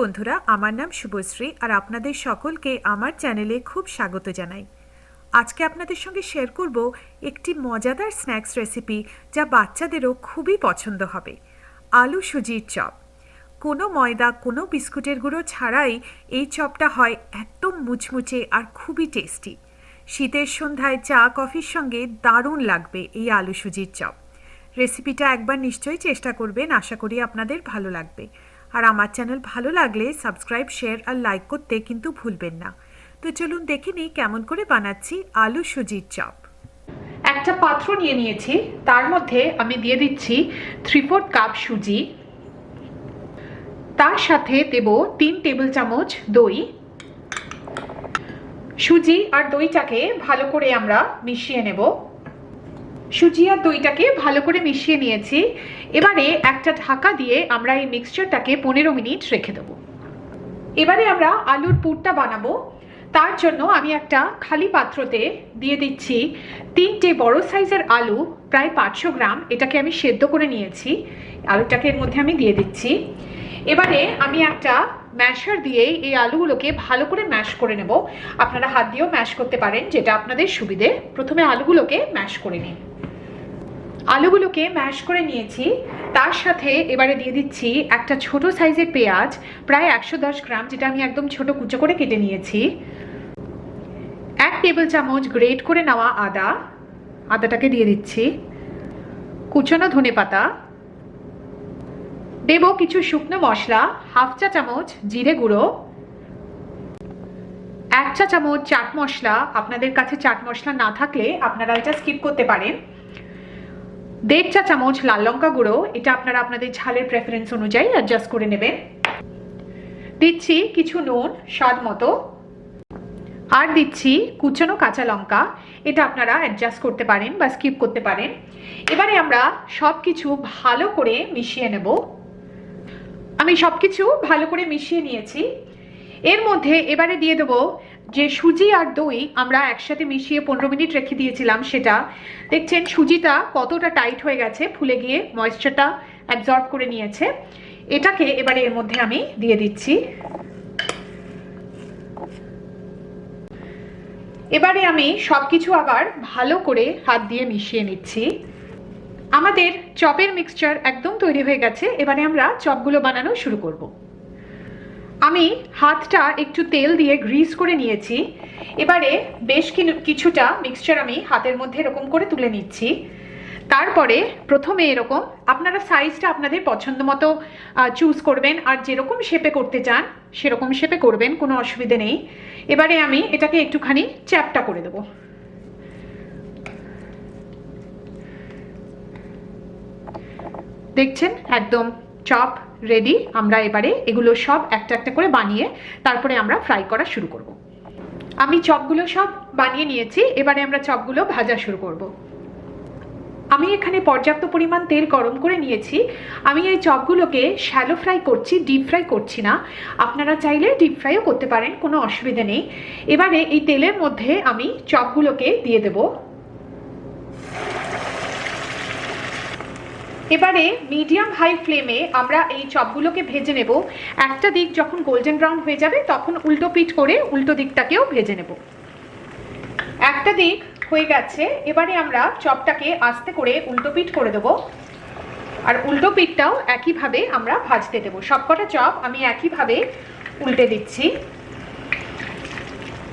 বন্ধুরা, আমার নাম শুভশ্রী আর আপনাদের সকলকে আমার চ্যানেলে খুব স্বাগত জানাই। আজকে আপনাদের সঙ্গে শেয়ার করব একটি মজাদার স্ন্যাক্স রেসিপি যা বাচ্চাদেরও খুবই পছন্দ হবে। আলু সুজির চপ। কোনো ময়দা, কোনো বিস্কুটের গুঁড়ো ছাড়াই এই চপটা হয় একদম মুচমুচে আর খুবই টেস্টি। শীতের সন্ধ্যায় চা কফির সঙ্গে দারুণ লাগবে এই আলু সুজির চপ। রেসিপিটা একবার নিশ্চয়ই চেষ্টা করবেন, আশা করি আপনাদের ভালো লাগবে। আর আমার চ্যানেল ভালো লাগলে সাবস্ক্রাইব, শেয়ার আর লাইক করতে কিন্তু ভুলবেন না। তো চলুন দেখে নিই কেমন করে বানাচ্ছি আলু সুজির চপ। একটা পাত্র নিয়ে নিয়েছি, তার মধ্যে আমি দিয়ে দিচ্ছি 3/4 কাপ সুজি। তার সাথে দেব 3 টেবিল চামচ দই। সুজি আর দইটাকে ভালো করে আমরা মিশিয়ে নেব। সুজি আর দইটাকে ভালো করে মিশিয়ে নিয়েছি। এবারে একটা ঢাকা দিয়ে আমরা এই মিক্সচারটাকে 15 মিনিট রেখে দেব। এবারে আমরা আলুর পুরটা বানাবো। তার জন্য আমি একটা খালি পাত্রতে দিয়ে দিচ্ছি 3টে বড় সাইজের আলু, প্রায় 500 গ্রাম। এটাকে আমি সেদ্ধ করে নিয়েছি। আলুটাকে এর মধ্যে আমি দিয়ে দিচ্ছি। এবারে আমি একটা ম্যাশার দিয়ে এই আলুগুলোকে ভালো করে ম্যাশ করে নেব। আপনারা হাত দিয়েও ম্যাশ করতে পারেন, যেটা আপনাদের সুবিধে। প্রথমে আলুগুলোকে ম্যাশ করে নিন। আলুগুলোকে ম্যাশ করে নিয়েছি। তার সাথে এবারে দিয়ে দিচ্ছি একটা ছোট সাইজের পেঁয়াজ, প্রায় 110 গ্রাম, যেটা আমি একদম ছোট কুচো করে কেটে নিয়েছি। 1 টেবিল চামচ গ্রেট করে নেওয়া আদা, আদাটাকে দিয়ে দিচ্ছি। কুচনো ধনেপাতা দেব। কিছু শুকনো মশলা, 1/2 চা চামচ জিরে গুঁড়ো, 1 চা চামচ চাট মশলা। আপনাদের কাছে চাট মশলা না থাকলে আপনারা এটা স্কিপ করতে পারেন। 1.5 চা চামচ লাল লঙ্কা গুঁড়ো, এটা আপনারা আপনাদের ঝালের প্রেফারেন্স অনুযায়ী অ্যাডজাস্ট করে নেবেন। দিচ্ছি কিছু নুন স্বাদ মতো, আর দিচ্ছি কুচনো কাঁচা লঙ্কা। এটা আপনারা অ্যাডজাস্ট করতে পারেন বা স্কিপ করতে পারেন। এবারে আমরা সব কিছু ভালো করে মিশিয়ে নেব। আমি সব কিছু ভালো করে মিশিয়ে নিয়েছি। এর মধ্যে এবারে দিয়ে দেবো যে সুজি আর দই আমরা একসাথে মিশিয়ে 15 মিনিট রেখে দিয়েছিলাম, সেটা দেখছেন সুজিটা কতটা টাইট হয়ে গেছে, ফুলে গিয়ে ময়েশ্চারটা অ্যাবজর্ব করে নিয়েছে। এটাকে এবারে এর মধ্যে আমি দিয়ে দিচ্ছি। এবারে আমি সবকিছু আবার ভালো করে হাত দিয়ে মিশিয়ে নিচ্ছি। আমাদের চপের মিক্সচার একদম তৈরি হয়ে গেছে। এবারে আমরা চপগুলো বানানো শুরু করব। আমি হাতটা একটু তেল দিয়ে গ্রিস করে নিয়েছি। এবারে বেশ কিছুটা মিক্সচার আমি হাতের মধ্যে এরকম করে তুলে নিচ্ছি। তারপরে প্রথমে এরকম আপনারা সাইজটা আপনাদের পছন্দ মতো চুজ করবেন, আর যেরকম শেপে করতে চান সেরকম শেপে করবেন, কোনো অসুবিধে নেই। এবারে আমি এটাকে একটুখানি চ্যাপটা করে দেবো। দেখছেন একদম চপ রেডি। আমরা এবারে এগুলো সব একটা একটা করে বানিয়ে তারপরে আমরা ফ্রাই করা শুরু করব। আমি চপগুলো সব বানিয়ে নিয়েছি। এবারে আমরা চপগুলো ভাজা শুরু করব। আমি এখানে পর্যাপ্ত পরিমাণ তেল গরম করে নিয়েছি। আমি এই চপগুলোকে শ্যালো ফ্রাই করছি, ডিপ ফ্রাই করছি না। আপনারা চাইলে ডিপ ফ্রাইও করতে পারেন, কোনো অসুবিধা নেই। এবারে এই তেলের মধ্যে আমি চপগুলোকে দিয়ে দেব। এবারে মিডিয়াম হাই ফ্লেমে আমরা এই চপগুলোকে ভেজে নেব। একটা দিক যখন গোল্ডেন ব্রাউন হয়ে যাবে তখন উল্টো পিঠ করে উল্টো দিকটাকেও ভেজে নেব। একটা দিক হয়ে গেছে, এবারে আমরা চপটাকে আস্তে করে উল্টো পিঠ করে দেবো, আর উল্টো পিঠটাও একইভাবে আমরা ভাজতে দেবো। সবকটা চপ আমি একইভাবে উল্টে দিচ্ছি।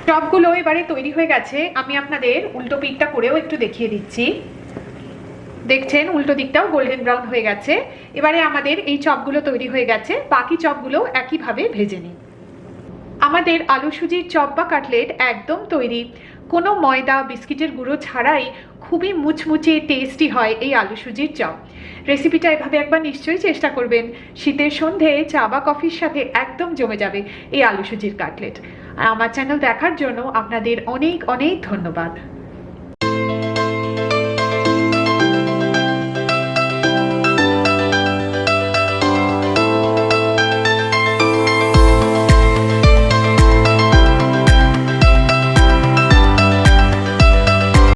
চপগুলো এবারে তৈরি হয়ে গেছে। আমি আপনাদের উল্টো পিঠটা করেও একটু দেখিয়ে দিচ্ছি। দেখছেন উল্টো দিকটাও গোল্ডেন ব্রাউন হয়ে গেছে। এবারে আমাদের এই চপগুলো তৈরি হয়ে গেছে। বাকি চপগুলো একইভাবে ভেজে নিন। আমাদের আলু সুজির চপ বা কাটলেট একদম তৈরি। কোনো ময়দা, বিস্কিটের গুঁড়ো ছাড়াই খুবই মুচমুচে টেস্টি হয় এই আলু সুজির চপ। রেসিপিটা এভাবে একবার নিশ্চয়ই চেষ্টা করবেন। শীতের সন্ধে চা বা কফির সাথে একদম জমে যাবে এই আলু সুজির কাটলেট। আর আমার চ্যানেল দেখার জন্য আপনাদের অনেক অনেক ধন্যবাদ।